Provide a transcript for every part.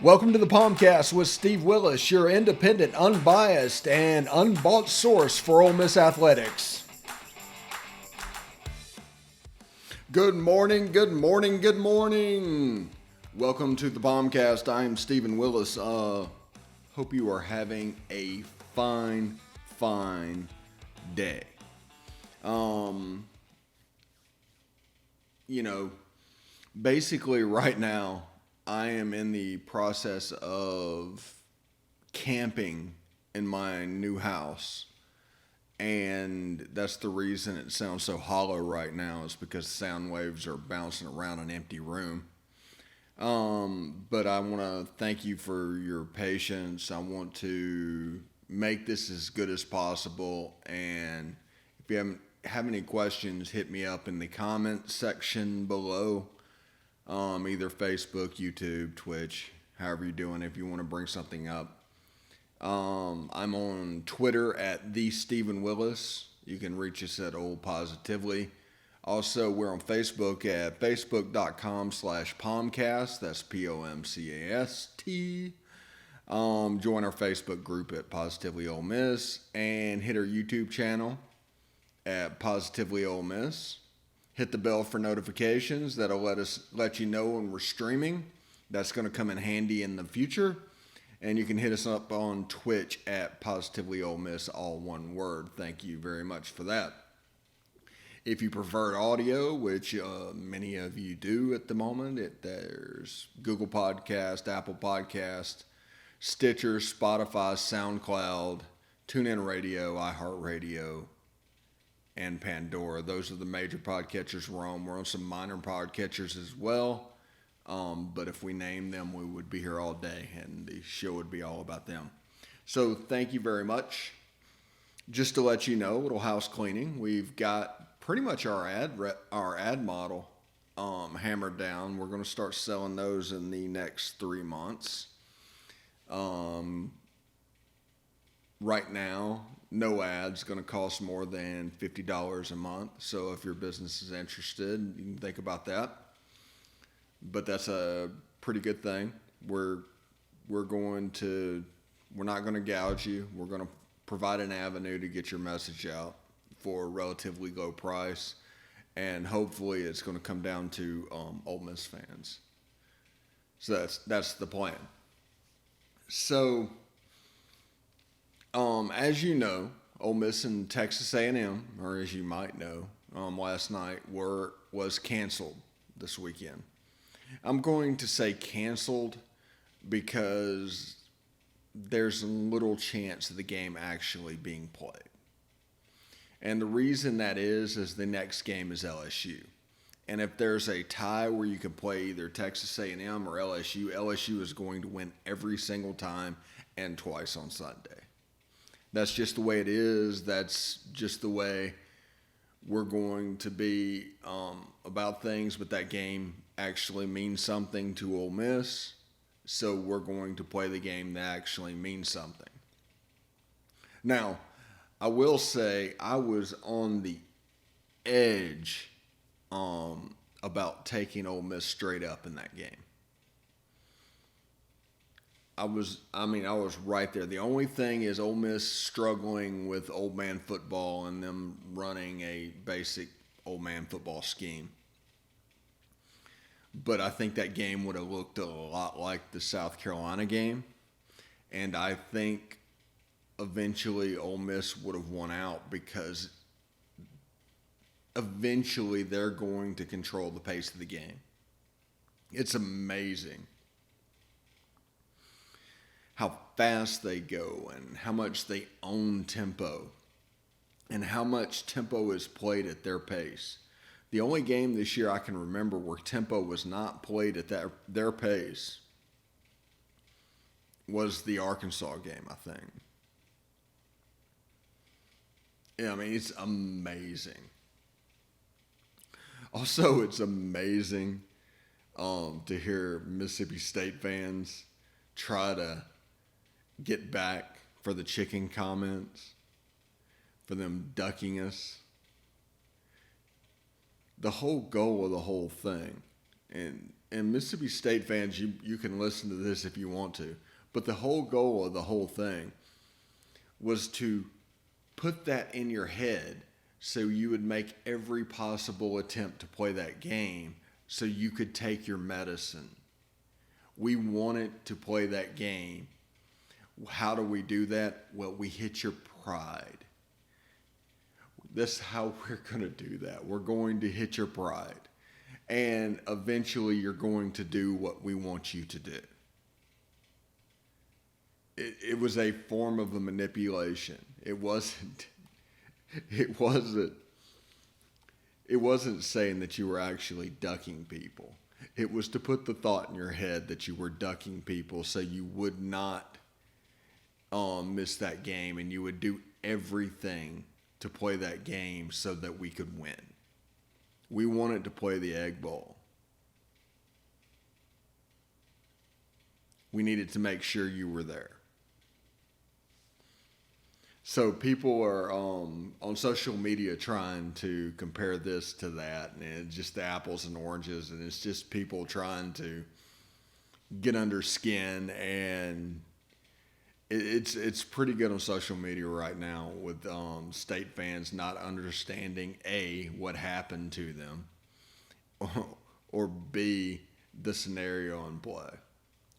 Welcome to the POMcast with Steve Willis, your independent, unbiased, and unbought source for Ole Miss athletics. Good morning, good morning, good morning. Welcome to the POMcast. I am Stephen Willis. Hope you are having a fine day. Basically right now, I am in the process of camping in my new house. And that's the reason it sounds so hollow right now, is because sound waves are bouncing around an empty room. But I want to thank you for your patience. I want to make this as good as possible. And if you have any questions, hit me up in the comment section below. Either Facebook, YouTube, Twitch, however you're doing, if you want to bring something up. I'm on Twitter at the Stephen Willis. You can reach us at Old Positively. Also, we're on Facebook at facebook.com/POMcast. That's POMcast. Join our Facebook group at Positively Ole Miss and hit our YouTube channel at Positively Ole Miss. Hit the bell for notifications. That'll let you know when we're streaming. That's going to come in handy in the future. And you can hit us up on Twitch at Positively Ole Miss, all one word. Thank you very much for that. If you prefer audio, which many of you do at the moment, there's Google Podcast, Apple Podcast, Stitcher, Spotify, SoundCloud, TuneIn Radio, iHeartRadio, and Pandora. Those are the major podcatchers we're on. We're on some minor podcatchers as well. But if we name them, we would be here all day, and the show would be all about them. So thank you very much. Just to let you know, a little house cleaning. We've got pretty much our ad model hammered down. We're going to start selling those in the next 3 months. Right now, no ads going to cost more than $50 a month. So if your business is interested, you can think about that. But that's a pretty good thing. We're not going to gouge you. We're going to provide an avenue to get your message out for a relatively low price, and hopefully it's going to come down to Ole Miss fans. So that's the plan. So, as you know, Ole Miss and Texas A&M, or as you might know, last night was canceled this weekend. I'm going to say canceled because there's little chance of the game actually being played. And the reason that is the next game is LSU. And if there's a tie where you can play either Texas A&M or LSU, LSU is going to win every single time and twice on Sunday. That's just the way it is. That's just the way we're going to be about things. But that game actually means something to Ole Miss, so we're going to play the game that actually means something. Now, I will say I was on the edge about taking Ole Miss straight up in that game. I was right there. The only thing is Ole Miss struggling with old man football and them running a basic old man football scheme. But I think that game would have looked a lot like the South Carolina game. And I think eventually Ole Miss would have won out because eventually they're going to control the pace of the game. It's amazing how fast they go and how much they own tempo and how much tempo is played at their pace. The only game this year I can remember where tempo was not played at their pace was the Arkansas game, I think. Yeah, I mean, it's amazing. Also, it's amazing to hear Mississippi State fans try to get back for the chicken comments, for them ducking us. The whole goal of the whole thing And Mississippi State fans, you can listen to this if you want to, but the whole goal of the whole thing was to put that in your head so you would make every possible attempt to play that game so you could take your medicine. We wanted to play that game. How do we do that? Well, we hit your pride. That's how we're going to do that. We're going to hit your pride. And eventually you're going to do what we want you to do. It was a form of a manipulation. It wasn't saying that you were actually ducking people. It was to put the thought in your head that you were ducking people so you would not miss that game, and you would do everything to play that game so that we could win. We wanted to play the Egg Bowl. We needed to make sure you were there. So people are on social media trying to compare this to that, and it's just the apples and oranges, and it's just people trying to get under skin, and it's pretty good on social media right now with state fans not understanding A, what happened to them, or B, the scenario in play.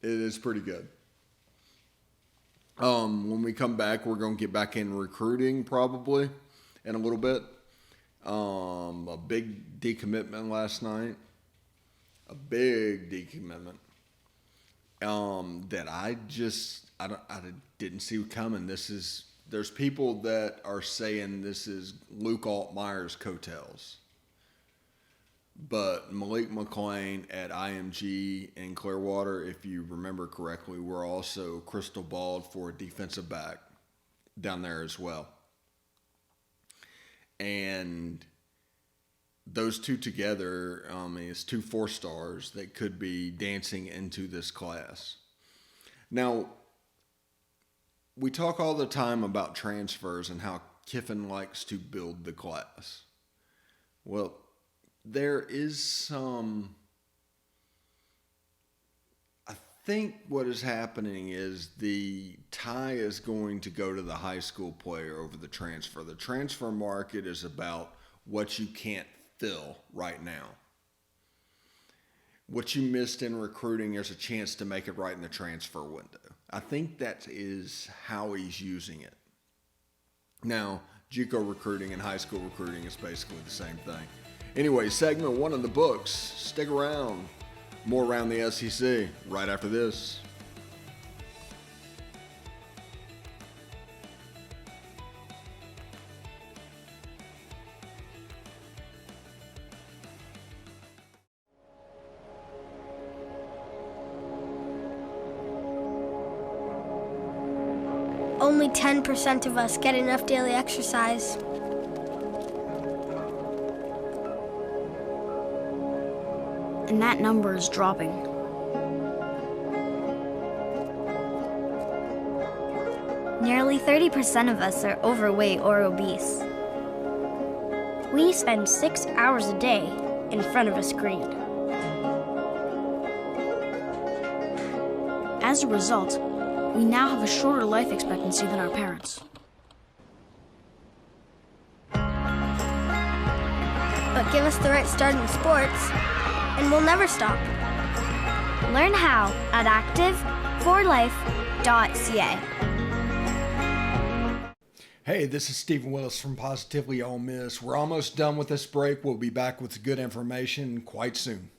It is pretty good. When we come back, we're going to get back in recruiting probably in a little bit. A big decommitment last night. A big decommitment. That I didn't see coming. There's people that are saying this is Luke Altmaier's coattails. But Malik McClain at IMG in Clearwater, if you remember correctly, were also crystal balled for a defensive back down there as well. And those two together, it's 2 4-stars that could be dancing into this class. Now, we talk all the time about transfers and how Kiffin likes to build the class. Well, there is some, I think what is happening is the tie is going to go to the high school player over the transfer. The transfer market is about what you can't fill right now. What you missed in recruiting, there's a chance to make it right in the transfer window. I think that is how he's using it. Now, JUCO recruiting and high school recruiting is basically the same thing. Anyway, segment 1 of the books. Stick around. More around the SEC right after this. Only 10% of us get enough daily exercise. And that number is dropping. Nearly 30% of us are overweight or obese. We spend 6 hours a day in front of a screen. As a result, we now have a shorter life expectancy than our parents. But give us the right start in sports, and we'll never stop. Learn how at active4life.ca. Hey, this is Stephen Willis from Positively Ole Miss. We're almost done with this break. We'll be back with good information quite soon.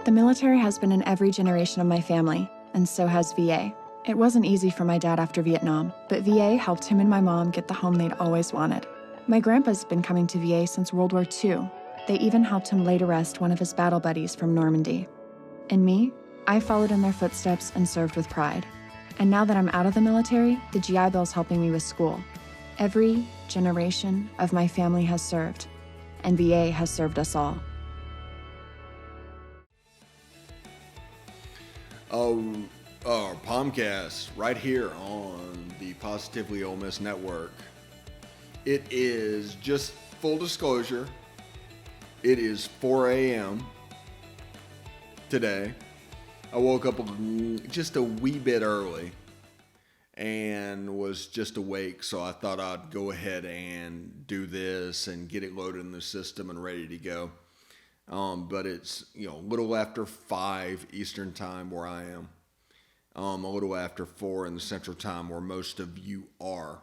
The military has been in every generation of my family, and so has VA. It wasn't easy for my dad after Vietnam, but VA helped him and my mom get the home they'd always wanted. My grandpa's been coming to VA since World War II. They even helped him lay to rest one of his battle buddies from Normandy. And me, I followed in their footsteps and served with pride. And now that I'm out of the military, the GI Bill's helping me with school. Every generation of my family has served, and VA has served us all. Our POMcast right here on the Positively Ole Miss Network. It is, just full disclosure, it is 4 a.m. today. I woke up just a wee bit early and was just awake, so I thought I'd go ahead and do this and get it loaded in the system and ready to go. But it's, a little after 5 Eastern time where I am. A little after 4 in the Central time where most of you are.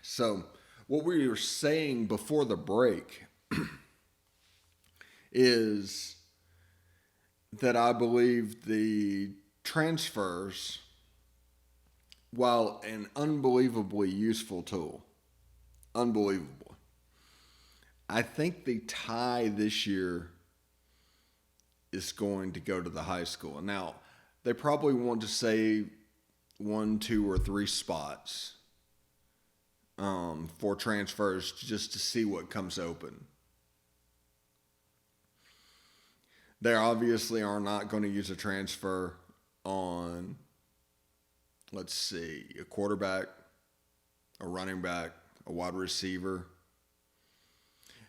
So what we were saying before the break is that I believe the transfers, while an unbelievably useful tool, unbelievable, I think the tie this year is going to go to the high school. Now, they probably want to save 1, 2, or 3 spots for transfers just to see what comes open. They obviously are not going to use a transfer on, let's see, a quarterback, a running back, a wide receiver.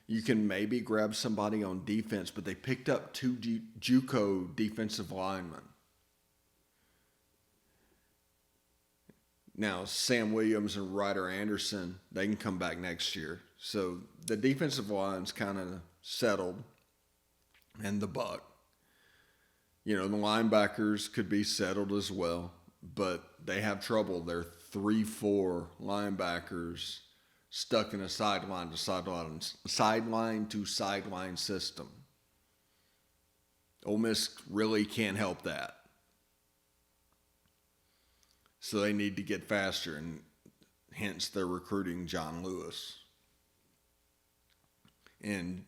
You can maybe grab somebody on defense, but they picked up 2 JUCO defensive linemen. Now, Sam Williams and Ryder Anderson, they can come back next year. So the defensive line's kind of settled. And the buck. The linebackers could be settled as well, but they have trouble. They're 3-4 linebackers stuck in a sideline to sideline system. Ole Miss really can't help that. So they need to get faster, and hence they're recruiting John Lewis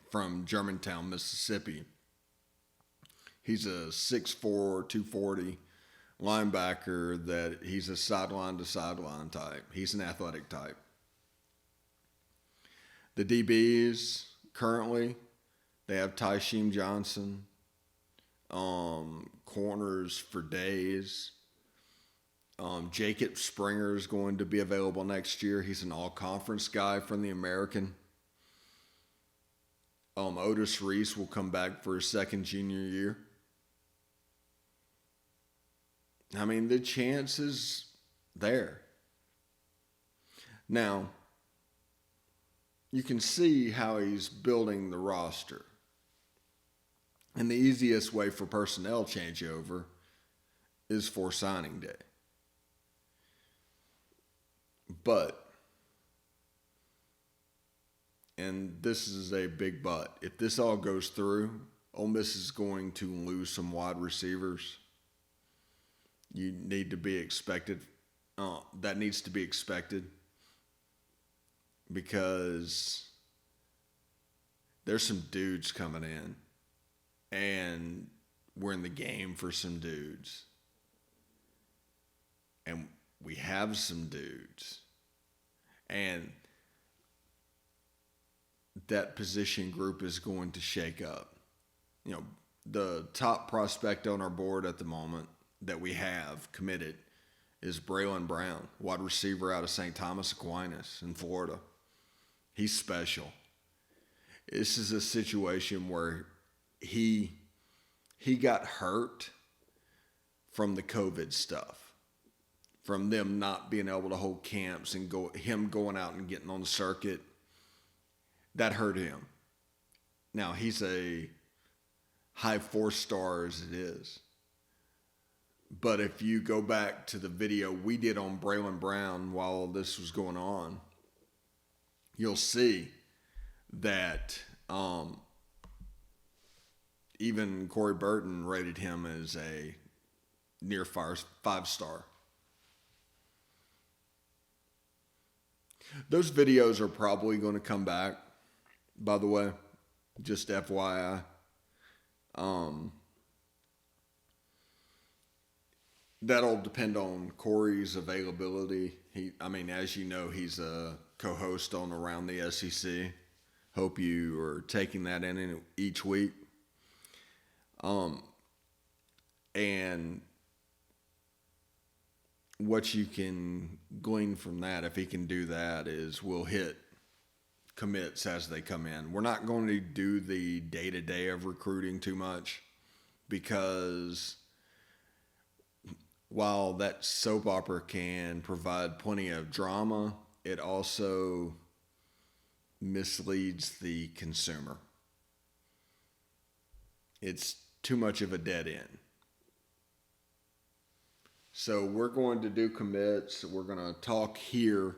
from Germantown, Mississippi. He's a 6'4", 240 linebacker that he's a sideline-to-sideline type. He's an athletic type. The DBs currently, they have Tysheem Johnson, corners for days. Jacob Springer is going to be available next year. He's an all-conference guy from the American. Otis Reese will come back for his second junior year. I mean, the chance is there. Now, you can see how he's building the roster. And the easiest way for personnel changeover is for signing day. But, and this is a big but, if this all goes through, Ole Miss is going to lose some wide receivers. You need to be expected. That needs to be expected because there's some dudes coming in, and we're in the game for some dudes. And we have some dudes. And that position group is going to shake up. The top prospect on our board at the moment that we have committed is Braylon Brown, wide receiver out of St. Thomas Aquinas in Florida. He's special. This is a situation where he got hurt from the COVID stuff, from them not being able to hold camps and him going out and getting on the circuit. That hurt him. Now, he's a high 4-star as it is. But if you go back to the video we did on Braylon Brown while this was going on, you'll see that even Corey Burton rated him as a near 5-star. Those videos are probably going to come back, by the way, just FYI. That'll depend on Corey's availability. As you know, he's a co-host on Around the SEC. Hope you are taking that in each week. And what you can glean from that, if he can do that, is we'll hit commits as they come in. We're not going to do the day-to-day of recruiting too much because while that soap opera can provide plenty of drama, it also misleads the consumer. It's too much of a dead end. So we're going to do commits. We're going to talk here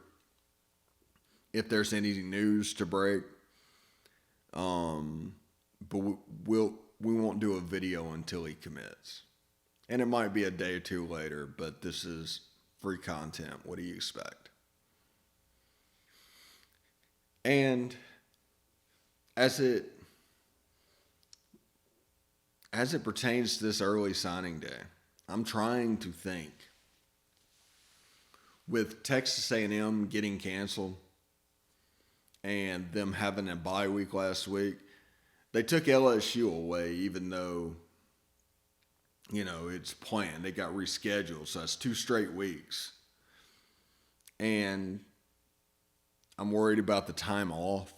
if there's any news to break. But we won't do a video until he commits. And it might be a day or two later, but this is free content. What do you expect? And as it pertains to this early signing day, I'm trying to think. With Texas A&M getting canceled and them having a bye week last week, they took LSU away, even though, it's planned. They got rescheduled, so that's 2 straight weeks. And I'm worried about the time off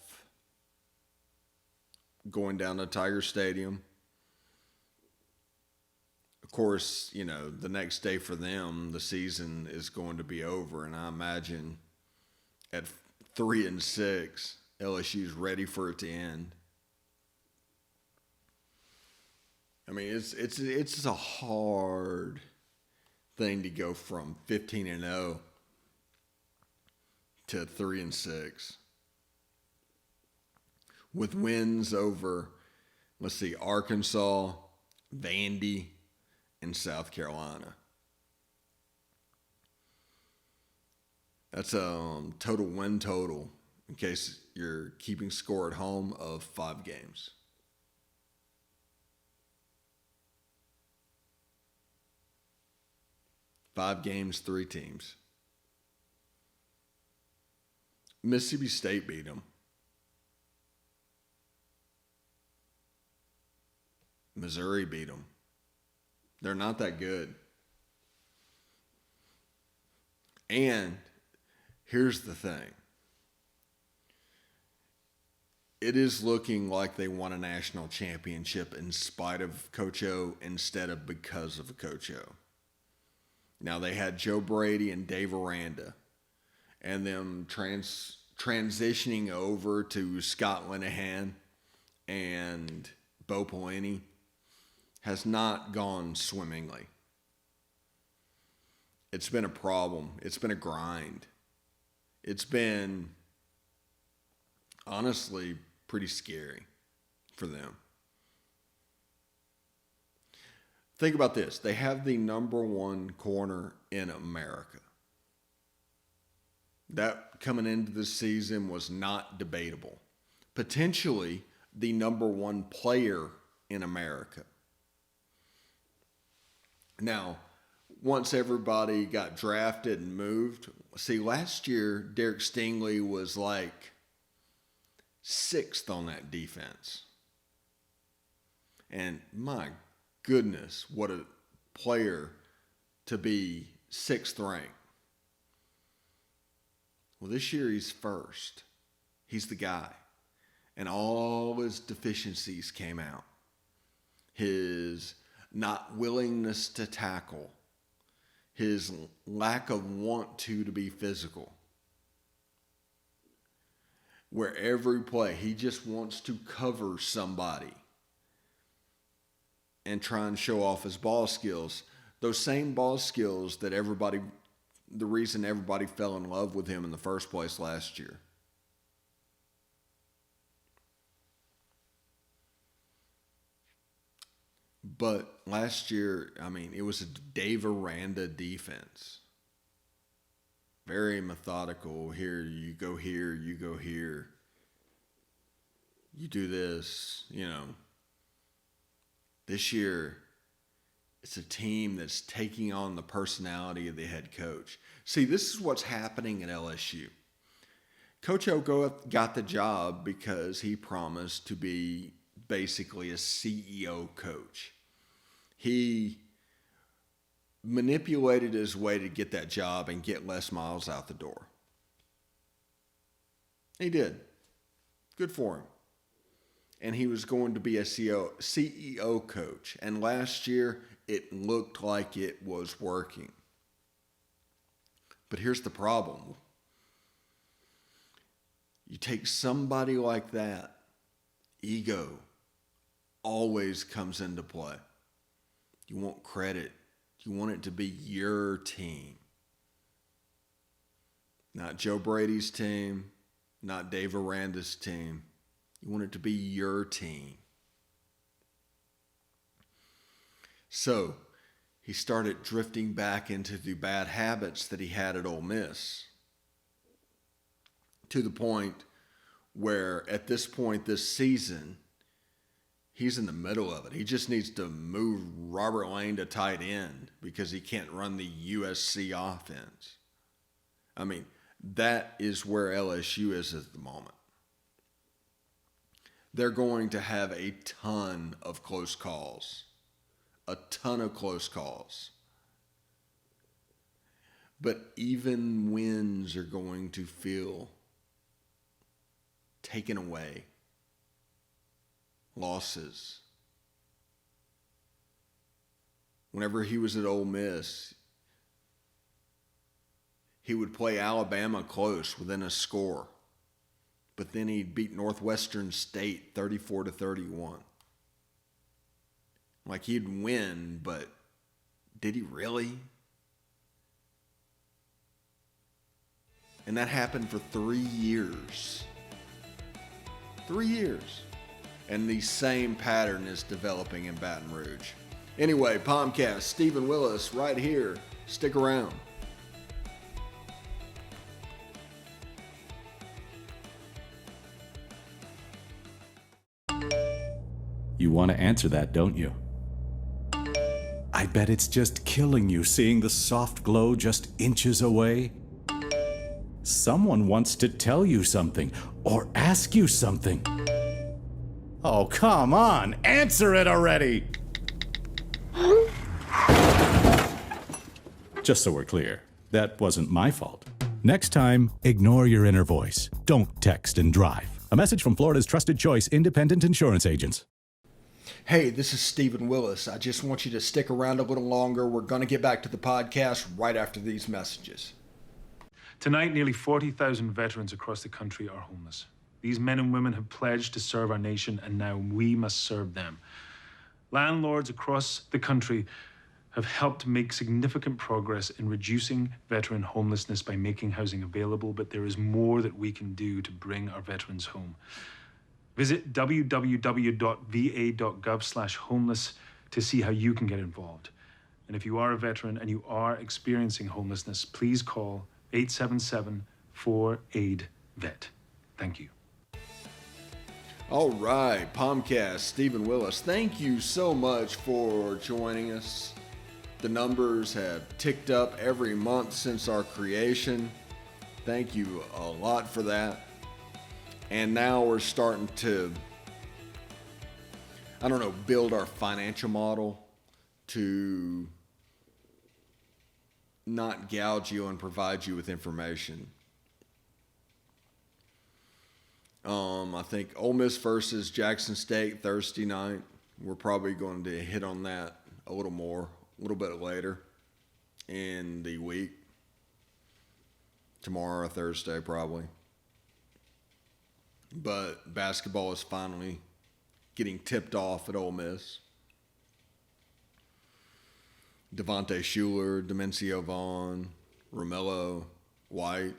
going down to Tiger Stadium. Of course, the next day for them, the season is going to be over, and I imagine at 3-6, LSU's ready for it to end. I mean, it's a hard thing to go from 15-0 to 3-6 with wins over, Arkansas, Vandy, and South Carolina. That's a total win total, in case you're keeping score at home, of 5 games. Five games, 3 teams. Mississippi State beat them. Missouri beat them. They're not that good. And here's the thing. It is looking like they won a national championship in spite of Coach O instead of because of Coach O. Now, they had Joe Brady and Dave Aranda, and them transitioning over to Scott Linehan and Bo Pelini has not gone swimmingly. It's been a problem. It's been a grind. It's been, honestly, pretty scary for them. Think about this. They have the number 1 corner in America. That coming into this season was not debatable. Potentially the number 1 player in America. Now, once everybody got drafted and moved, last year Derek Stingley was like 6th on that defense. And my goodness, what a player to be 6th ranked. Well, this year he's 1st. He's the guy. And all his deficiencies came out. His not willingness to tackle. His lack of want to be physical. Where every play, he just wants to cover somebody and try and show off his ball skills. Those same ball skills that the reason everybody fell in love with him in the first place last year. But last year, it was a Dave Aranda defense. Very methodical. Here, you go here, you go here. You do this, This year, it's a team that's taking on the personality of the head coach. See, this is what's happening at LSU. Coach O got the job because he promised to be basically a CEO coach. He manipulated his way to get that job and get Les Miles out the door. He did. Good for him. and he was going to be a CEO coach. And last year, it looked like it was working. But here's the problem. You take somebody like that, ego always comes into play. You want credit. You want it to be your team. Not Joe Brady's team, not Dave Aranda's team. You want it to be your team. So he started drifting back into the bad habits that he had at Ole Miss, to the point where at this point this season, he's in the middle of it. He just needs to move Robert Lane to tight end because he can't run the USC offense. I mean, that is where LSU is at the moment. They're going to have a ton of close calls. A ton of close calls. But even wins are going to feel taken away. Losses. Whenever he was at Ole Miss, he would play Alabama close within a score. But then he'd beat Northwestern State 34-31. Like he'd win, but did he really? And that happened for 3 years. 3 years. And the same pattern is developing in Baton Rouge. Anyway, POMcast, Stephen Willis right here. Stick around. You want to answer that, don't you? I bet it's just killing you seeing the soft glow just inches away. Someone wants to tell you something or ask you something. Oh, come on, answer it already! Just so we're clear, that wasn't my fault. Next time, ignore your inner voice. Don't text and drive. A message from Florida's trusted choice independent insurance agents. Hey, this is Stephen Willis. I just want you to stick around a little longer. We're going to get back to the podcast right after these messages. Tonight, nearly 40,000 veterans across the country are homeless. These men and women have pledged to serve our nation, and now we must serve them. Landlords across the country have helped make significant progress in reducing veteran homelessness by making housing available, but there is more that we can do to bring our veterans home. Visit www.va.gov/homeless to see how you can get involved. And if you are a veteran and you are experiencing homelessness, please call 877-4AID-VET. Thank you. All right, POMcast, Stephen Willis, thank you so much for joining us. The numbers have ticked up every month since our creation. Thank you a lot for that. And now we're starting to, build our financial model to not gouge you and provide you with information. I think Ole Miss versus Jackson State Thursday night. We're probably going to hit on that a little bit later in the week. Tomorrow or Thursday probably. But basketball is finally getting tipped off at Ole Miss. Devontae Shuler, Demencio Vaughn, Romello, White.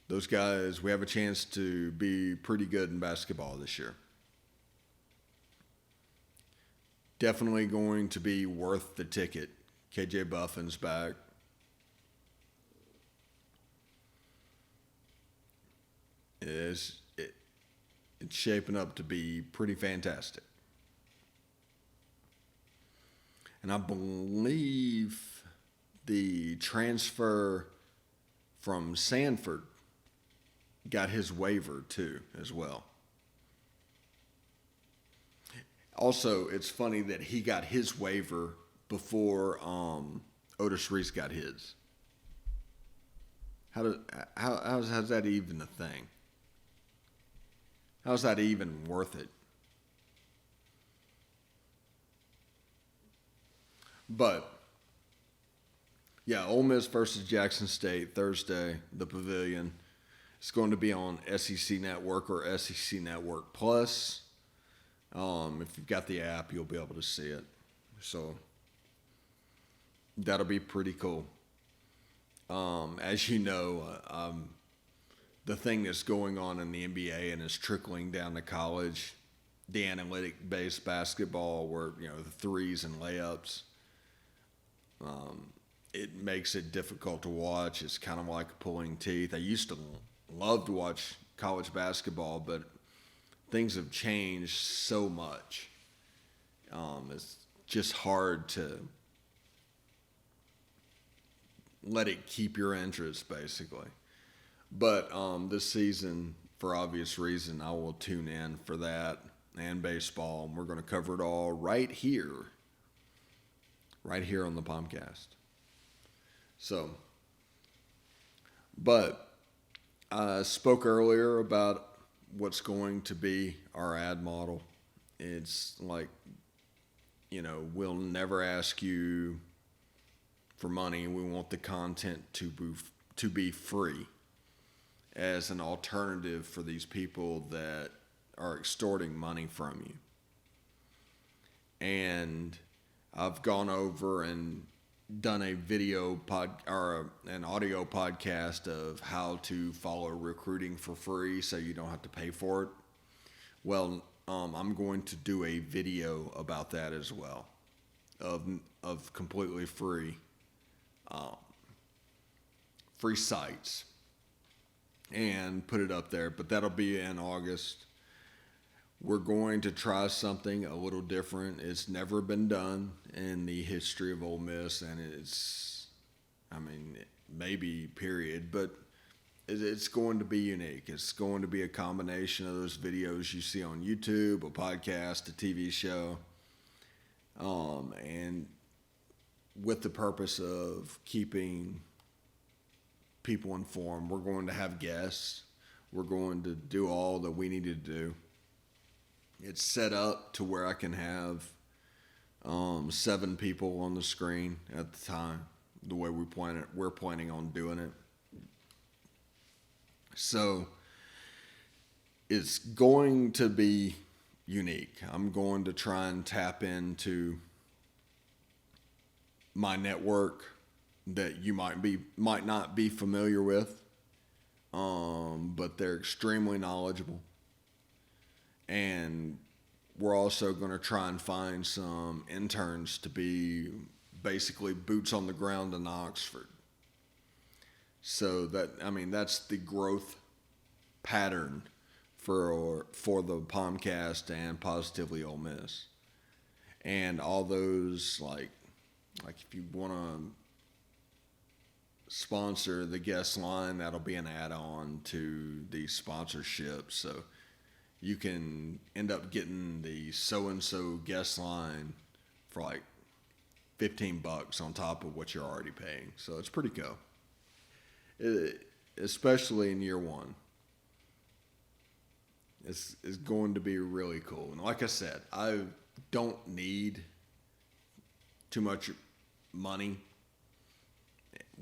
Those guys, we have a chance to be pretty good in basketball this year. Definitely going to be worth the ticket. KJ Buffin's back. It's shaping up to be pretty fantastic. And I believe the transfer from Sanford got his waiver too as well. Also, it's funny that he got his waiver before Otis Reese got his. How's that even a thing? How's that even worth it? But, yeah, Ole Miss versus Jackson State, Thursday, the Pavilion. It's going to be on SEC Network or SEC Network Plus. If you've got the app, you'll be able to see it. So, that'll be pretty cool. As you know, the thing that's going on in the NBA and is trickling down to college, the analytic-based basketball where, the threes and layups, it makes it difficult to watch. It's kind of like pulling teeth. I used to love to watch college basketball, but things have changed so much. It's just hard to let it keep your interest, basically. But this season, for obvious reason, I will tune in for that and baseball, and we're going to cover it all right here on the POMcast. So, but I spoke earlier about what's going to be our ad model. It's like, we'll never ask you for money. We want the content to be free as an alternative for these people that are extorting money from you. And I've gone over and done a an audio podcast of how to follow recruiting for free so you don't have to pay for it. Well, I'm going to do a video about that as well, of completely free sites, and put it up there. But that'll be in August. We're going to try something a little different. It's never been done in the history of Ole Miss, and maybe period, but it's going to be unique. It's going to be a combination of those videos you see on YouTube, a podcast, a TV show, and with the purpose of keeping people informed. We're going to have guests. We're going to do all that we need to do. It's set up to where I can have 7 people on the screen at the time, the way we're planning on doing it. So it's going to be unique. I'm going to try and tap into my network that you might not be familiar with, but they're extremely knowledgeable. And we're also going to try and find some interns to be basically boots on the ground in Oxford. So that's the growth pattern for the POMcast and Positively Ole Miss. And all those, like if you want to sponsor the guest line, that'll be an add-on to the sponsorship. So you can end up getting the so-and-so guest line for like $15 on top of what you're already paying. So it's pretty cool. Especially in year one. It's going to be really cool. And like I said, I don't need too much money.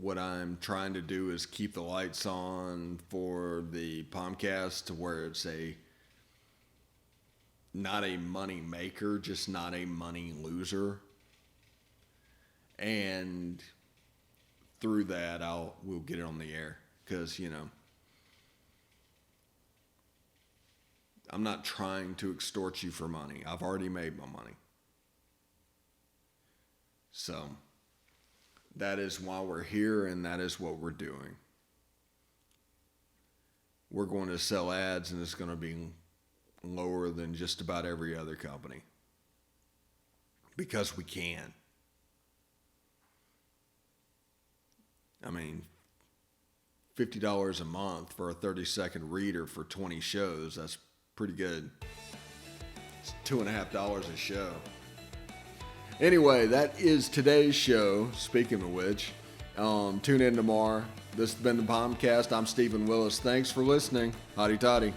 What I'm trying to do is keep the lights on for the POMcast to where it's not a money maker, just not a money loser. And through that, we'll get it on the air. Because, I'm not trying to extort you for money. I've already made my money. So that is why we're here, and that is what we're doing. We're going to sell ads, and it's going to be lower than just about every other company. Because we can. $50 a month for a 30-second reader for 20 shows, that's pretty good. It's $2.50 a show. Anyway, that is today's show. Speaking of which, tune in tomorrow. This has been the POMcast. I'm Stephen Willis. Thanks for listening. Hotty toddy.